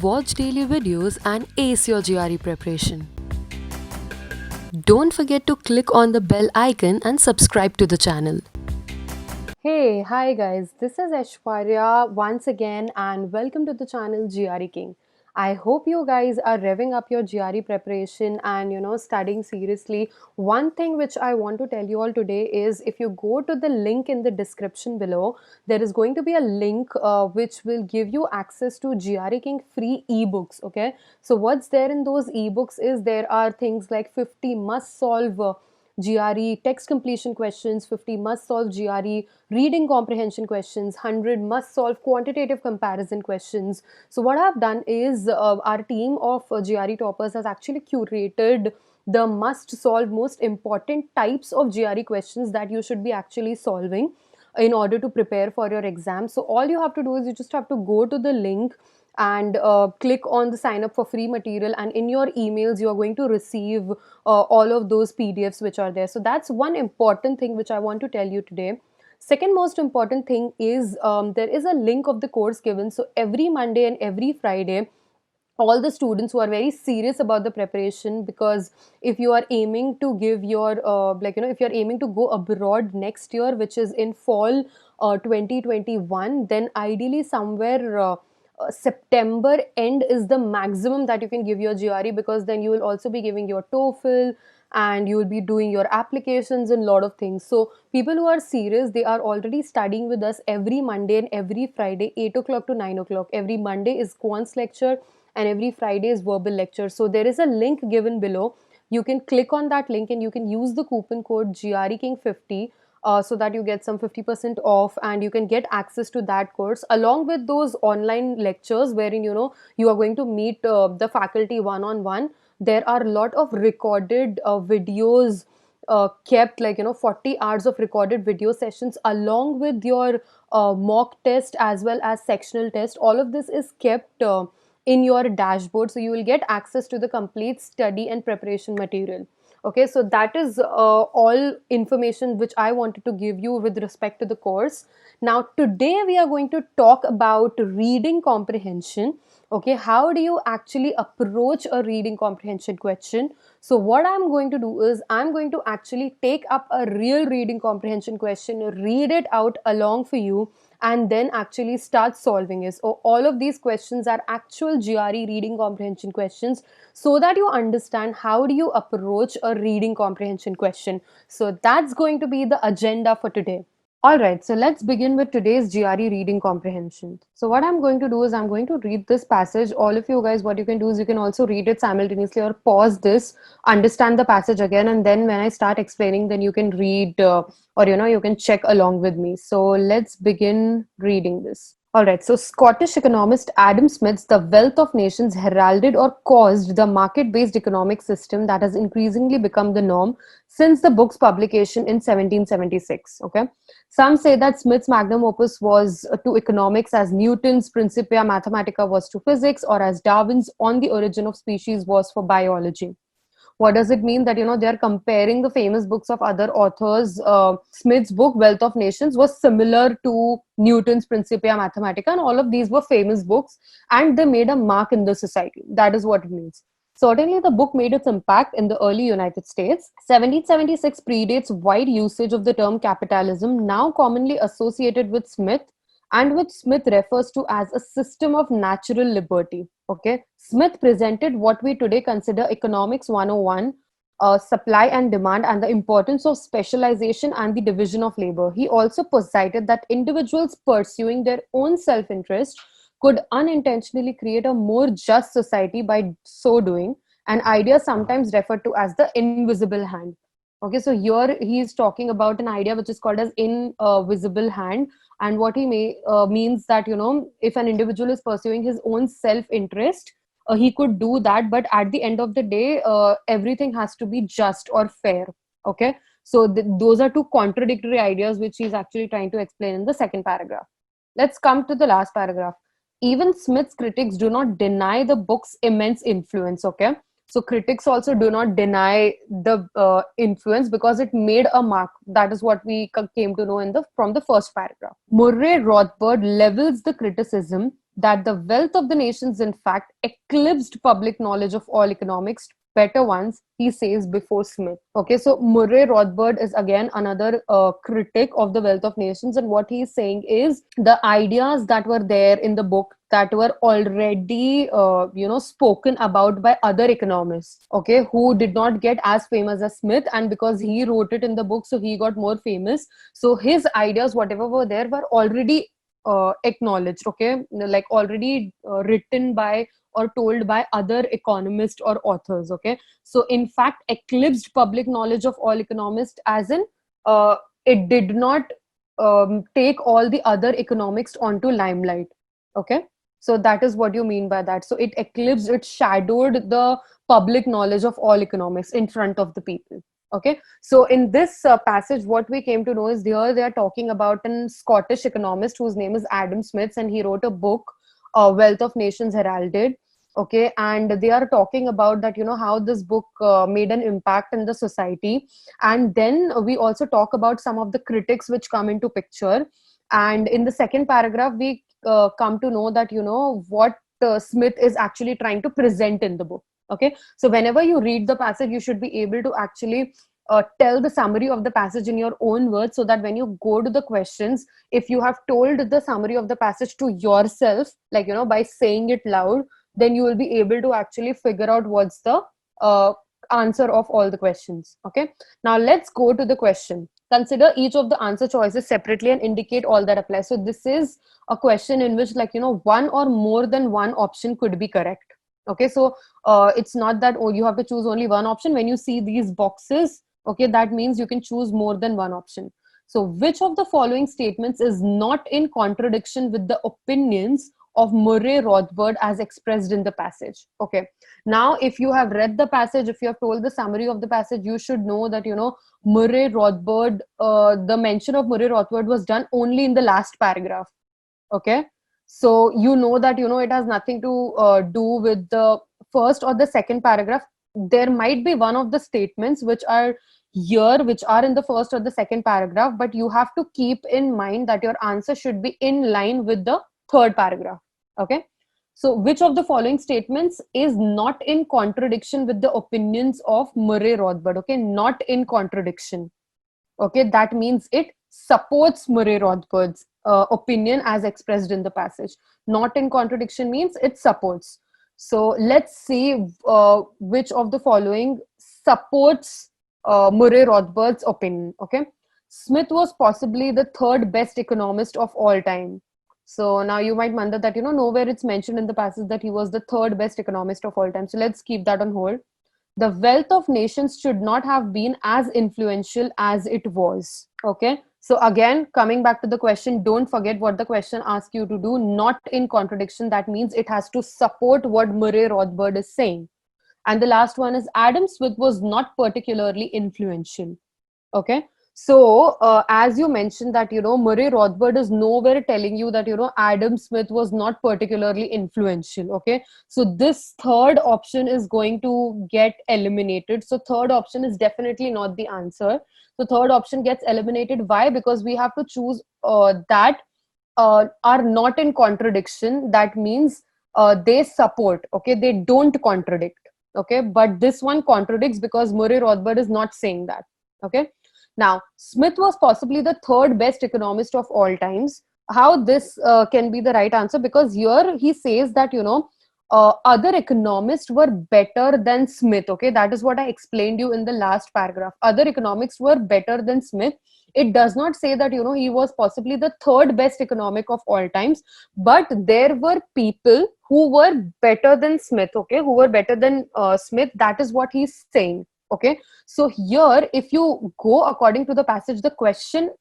watch daily videos, and ace your GRE preparation. Don't forget to click on the bell icon and subscribe to the channel. Hey, hi guys, this is Aishwarya once again, and welcome to the channel GRE King. I hope you guys are revving up your GRE preparation and studying seriously. One thing which I want to tell you all today is if you go to the link in the description below, there is going to be a link which will give you access to GRE King free ebooks. Okay, so what's there in those ebooks is there are things like 50 must solve GRE text completion questions, 50 must solve GRE reading comprehension questions, 100 must solve quantitative comparison questions. So, what I've done is our team of GRE toppers has actually curated the must solve most important types of GRE questions that you should be actually solving in order to prepare for your exam. So, all you have to do is you just have to go to the link and click on the sign up for free material, and in your emails you are going to receive all of those PDFs which are there. So that's one important thing which I want to tell you today. Second most important thing is there is a link of the course given. So every Monday and every Friday, all the students who are very serious about the preparation, because if you are aiming to give your if you're aiming to go abroad next year, which is in fall 2021, then ideally somewhere September end is the maximum that you can give your GRE, because then you will also be giving your TOEFL and you will be doing your applications and lot of things. So people who are serious, they are already studying with us every Monday and every Friday, 8 o'clock to 9 o'clock. Every Monday is quants lecture and every Friday is verbal lecture. So there is a link given below. You can click on that link and you can use the coupon code GREKing50 so that you get some 50% off, and you can get access to that course along with those online lectures wherein you are going to meet the faculty one on one. There are a lot of recorded videos kept, like 40 hours of recorded video sessions along with your mock test as well as sectional test. All of this is kept in your dashboard, so you will get access to the complete study and preparation material. Okay, so that is all information which I wanted to give you with respect to the course. Now today we are going to talk about reading comprehension. Okay, how do you actually approach a reading comprehension question? So what I'm going to do is I'm going to actually take up a real reading comprehension question, read it out along for you, and then actually start solving it. So all of these questions are actual GRE reading comprehension questions, so that you understand how do you approach a reading comprehension question. So that's going to be the agenda for today. All right, so let's begin with today's GRE reading comprehension. So what I'm going to do is I'm going to read this passage. All of you guys, what you can do is you can also read it simultaneously or pause this, understand the passage again, and then when I start explaining, then you can read or you can check along with me. So let's begin reading this. All right, so Scottish economist Adam Smith's The Wealth of Nations heralded or caused the market-based economic system that has increasingly become the norm since the book's publication in 1776. Okay, some say that Smith's magnum opus was to economics as Newton's Principia Mathematica was to physics, or as Darwin's On the Origin of Species was for biology. What does it mean? That they're comparing the famous books of other authors. Smith's book Wealth of Nations was similar to Newton's Principia Mathematica, and all of these were famous books, and they made a mark in the society. That is what it means. Certainly, the book made its impact in the early United States. 1776 predates wide usage of the term capitalism, now commonly associated with Smith, and which Smith refers to as a system of natural liberty. Okay, Smith presented what we today consider economics 101, supply and demand, and the importance of specialization and the division of labor. He also posited that individuals pursuing their own self-interest could unintentionally create a more just society by so doing, an idea sometimes referred to as the invisible hand. Okay, so here he is talking about an idea which is called as invisible hand, and what he means that if an individual is pursuing his own self interest, he could do that, but at the end of the day, everything has to be just or fair. Okay, so those are two contradictory ideas which he's actually trying to explain in the second paragraph. Let's come to the last paragraph. Even Smith's critics do not deny the book's immense influence. Okay, so critics also do not deny the influence, because it made a mark. That is what we came to know from the first paragraph. Murray Rothbard levels the criticism that the wealth of the nations, in fact, eclipsed public knowledge of all economics, better ones, he says, before Smith. Okay, so Murray Rothbard is again another critic of the wealth of nations, and what he's saying is the ideas that were there in the book that were already spoken about by other economists, okay, who did not get as famous as Smith, and because he wrote it in the book, so he got more famous. So his ideas, whatever were there, were already acknowledged, okay, like already written by or told by other economists or authors, okay. So in fact eclipsed public knowledge of all economists, as in it did not take all the other economics onto limelight, okay. So that is what you mean by that. So it eclipsed, it shadowed the public knowledge of all economics in front of the people. Okay, so in this passage, what we came to know is here they are talking about an Scottish economist whose name is Adam Smith, and he wrote a book, Wealth of Nations Heralded. Okay, and they are talking about that, how this book made an impact in the society. And then we also talk about some of the critics which come into picture. And in the second paragraph, we come to know that, what Smith is actually trying to present in the book. Okay, so whenever you read the passage, you should be able to actually tell the summary of the passage in your own words, so that when you go to the questions, if you have told the summary of the passage to yourself, like, by saying it loud, then you will be able to actually figure out what's the answer of all the questions. Okay, now let's go to the question. Consider each of the answer choices separately and indicate all that applies. So this is a question in which, like, one or more than one option could be correct. Okay, so it's not that, oh, you have to choose only one option. When you see these boxes, okay, that means you can choose more than one option. So which of the following statements is not in contradiction with the opinions of Murray Rothbard as expressed in the passage? Okay, now if you have read the passage, if you have told the summary of the passage, you should know that, Murray Rothbard, the mention of Murray Rothbard was done only in the last paragraph. Okay, so that it has nothing to do with the first or the second paragraph. There might be one of the statements which are here, which are in the first or the second paragraph, but you have to keep in mind that your answer should be in line with the third paragraph. Okay, so which of the following statements is not in contradiction with the opinions of Murray Rothbard? Okay, not in contradiction. Okay, that means it supports Murray Rothbard's opinion as expressed in the passage. Not in contradiction means it supports. So let's see which of the following supports Murray Rothbard's opinion. Okay, Smith was possibly the third best economist of all time. So now you might wonder that, nowhere it's mentioned in the passage that he was the third best economist of all time. So let's keep that on hold. The wealth of nations should not have been as influential as it was. Okay, so again, coming back to the question, don't forget what the question asks you to do. Not in contradiction, that means it has to support what Murray Rothbard is saying. And the last one is Adam Smith was not particularly influential. Okay, so as you mentioned that, Murray Rothbard is nowhere telling you that, Adam Smith was not particularly influential. Okay, so this third option is going to get eliminated. So third option is definitely not the answer. So third option gets eliminated. Why? Because we have to choose that are not in contradiction. That means they support. Okay, they don't contradict. Okay, but this one contradicts because Murray Rothbard is not saying that. Okay, now Smith was possibly the third best economist of all times. How this can be the right answer? Because here he says that, other economists were better than Smith. Okay, that is what I explained you in the last paragraph. Other economics were better than Smith. It does not say that, he was possibly the third best economic of all times, but there were people who were better than Smith. Okay, who were better than Smith. That is what he's saying. Okay, so here, if you go according to the passage, the question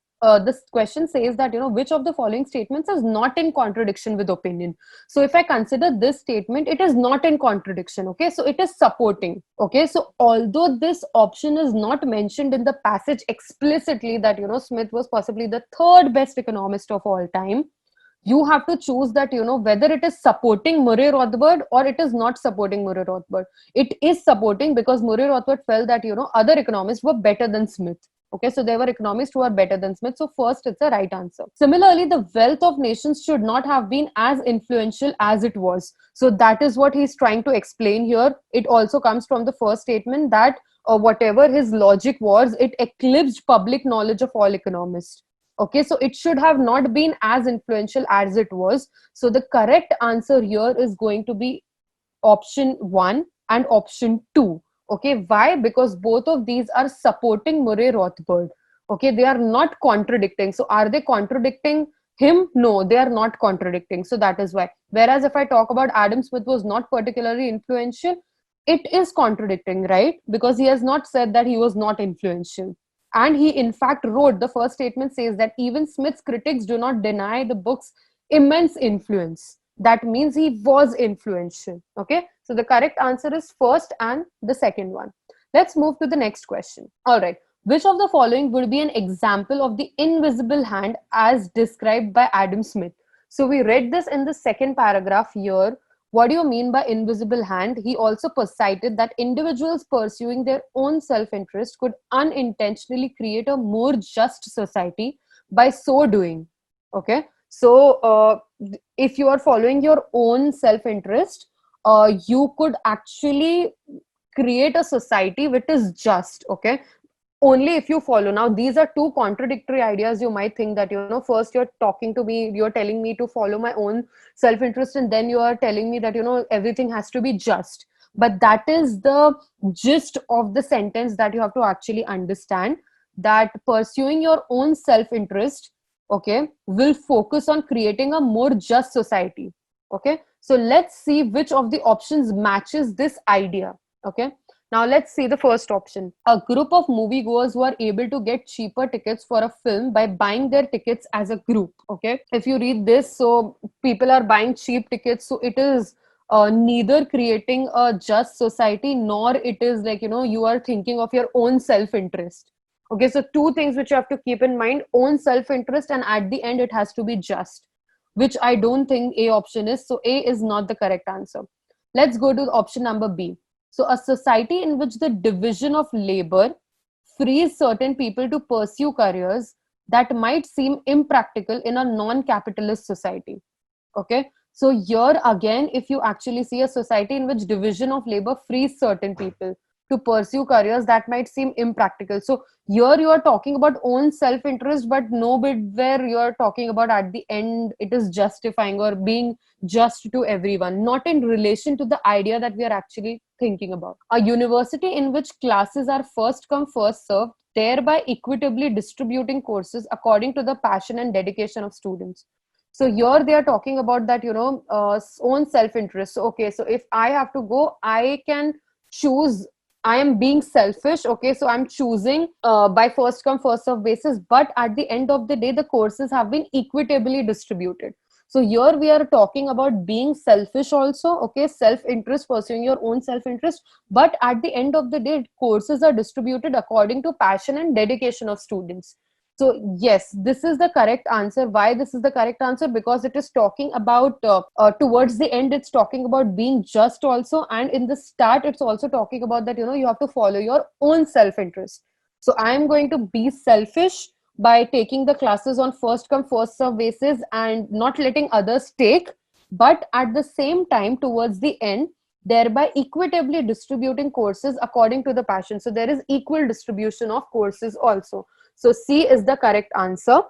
this question says that, which of the following statements is not in contradiction with opinion. So if I consider this statement, it is not in contradiction. Okay, so it is supporting. Okay, so although this option is not mentioned in the passage explicitly that, Smith was possibly the third best economist of all time, you have to choose that, whether it is supporting Murray Rothbard or it is not supporting Murray Rothbard. It is supporting because Murray Rothbard felt that, other economists were better than Smith. Okay, so there were economists who are better than Smith. So first, it's the right answer. Similarly, the wealth of nations should not have been as influential as it was. So that is what he's trying to explain here. It also comes from the first statement that whatever his logic was, it eclipsed public knowledge of all economists. Okay, so it should have not been as influential as it was. So the correct answer here is going to be option 1 and option 2. Okay, why? Because both of these are supporting Murray Rothbard. Okay, they are not contradicting. So are they contradicting him? No, they are not contradicting. So that is why. Whereas if I talk about Adam Smith was not particularly influential, it is contradicting, right? Because he has not said that he was not influential. And he in fact wrote, the first statement says that even Smith's critics do not deny the book's immense influence. That means he was influential. Okay, so the correct answer is first and the second one. Let's move to the next question. All right, which of the following would be an example of the invisible hand as described by Adam Smith? So we read this in the second paragraph here. What do you mean by invisible hand? He also cited that individuals pursuing their own self-interest could unintentionally create a more just society by so doing. Okay, so if you are following your own self-interest, you could actually create a society which is just. Okay, only if you follow. Now these are two contradictory ideas. You might think that, first you're talking to me, you're telling me to follow my own self-interest, and then you are telling me that, everything has to be just. But that is the gist of the sentence that you have to actually understand, that pursuing your own self-interest, okay, will focus on creating a more just society. Okay, so let's see which of the options matches this idea. Okay, now let's see the first option. A group of moviegoers who are able to get cheaper tickets for a film by buying their tickets as a group. Okay, if you read this, so people are buying cheap tickets, so it is neither creating a just society, nor it is like, you are thinking of your own self-interest. Okay, so two things which you have to keep in mind: own self-interest, and at the end it has to be just, which I don't think A option is. So A is not the correct answer. Let's go to option number B. So a society in which the division of labor frees certain people to pursue careers that might seem impractical in a non-capitalist society. Okay, so here again, if you actually see a society in which division of labor frees certain people to pursue careers that might seem impractical. So here you are talking about own self-interest, but nowhere you are talking about at the end it is justifying or being just to everyone, not in relation to the idea that we are actually thinking about. A university in which classes are first come, first served, thereby equitably distributing courses according to the passion and dedication of students. So here they are talking about that, own self-interest. So, okay, so if I have to go, I can choose. I am being selfish. Okay, so I'm choosing by first come, first serve basis. But at the end of the day, the courses have been equitably distributed. So here we are talking about being selfish also. Okay, self-interest, pursuing your own self-interest. But at the end of the day, courses are distributed according to passion and dedication of students. So yes, this is the correct answer. Why this is the correct answer? Because it is talking about towards the end, it's talking about being just also, and in the start, it's also talking about that, you have to follow your own self-interest. So I am going to be selfish by taking the classes on first come first serve basis and not letting others take, but at the same time, towards the end, thereby equitably distributing courses according to the passion. So there is equal distribution of courses also. So C is the correct answer.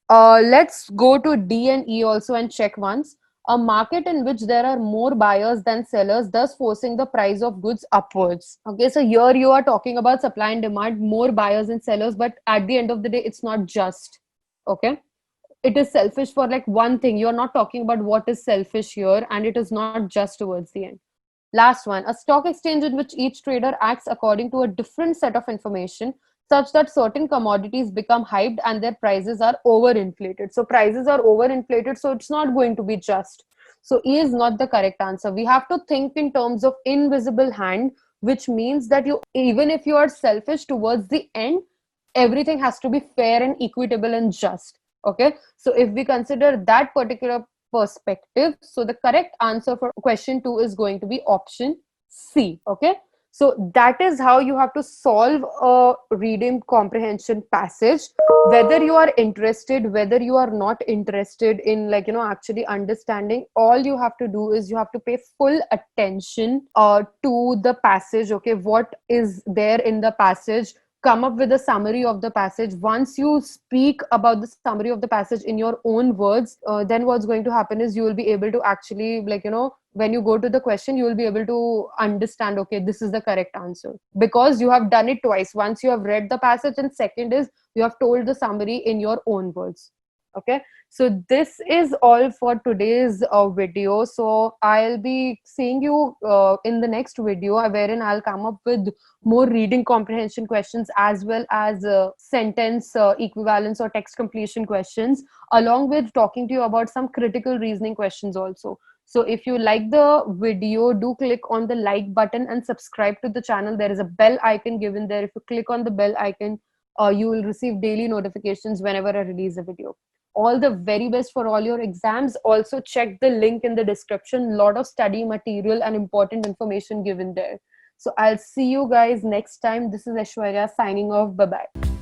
Let's go to D and E also and check once. A market in which there are more buyers than sellers, thus forcing the price of goods upwards. Okay, so here you are talking about supply and demand, more buyers and sellers, but at the end of the day, it's not just. Okay, it is selfish for like one thing. You're not talking about what is selfish here, and it is not just towards the end. Last one, a stock exchange in which each trader acts according to a different set of information, such that certain commodities become hyped and their prices are overinflated. So prices are overinflated, so it's not going to be just. So E is not the correct answer. We have to think in terms of invisible hand, which means that you, even if you are selfish towards the end, everything has to be fair and equitable and just. Okay, so if we consider that particular perspective, so the correct answer for question 2 is going to be option C. Okay, So that is how you have to solve a reading comprehension passage. Whether you are interested, whether you are not interested in, like, actually understanding, all you have to do is you have to pay full attention to the passage. Okay, what is there in the passage? Come up with a summary of the passage. Once you speak about the summary of the passage in your own words, then what's going to happen is you will be able to actually, like, when you go to the question, you will be able to understand, okay, this is the correct answer, because you have done it twice. Once you have read the passage, and second is you have told the summary in your own words. Okay, so this is all for today's video. So I'll be seeing you in the next video, wherein I'll come up with more reading comprehension questions, as well as sentence equivalence or text completion questions, along with talking to you about some critical reasoning questions also. So if you like the video, do click on the like button and subscribe to the channel. There is a bell icon given there. If you click on the bell icon, you will receive daily notifications whenever I release a video. All the very best for all your exams. Also check the link in the description. Lot of study material and important information given there. So I'll see you guys next time. This is Aishwarya signing off. Bye bye.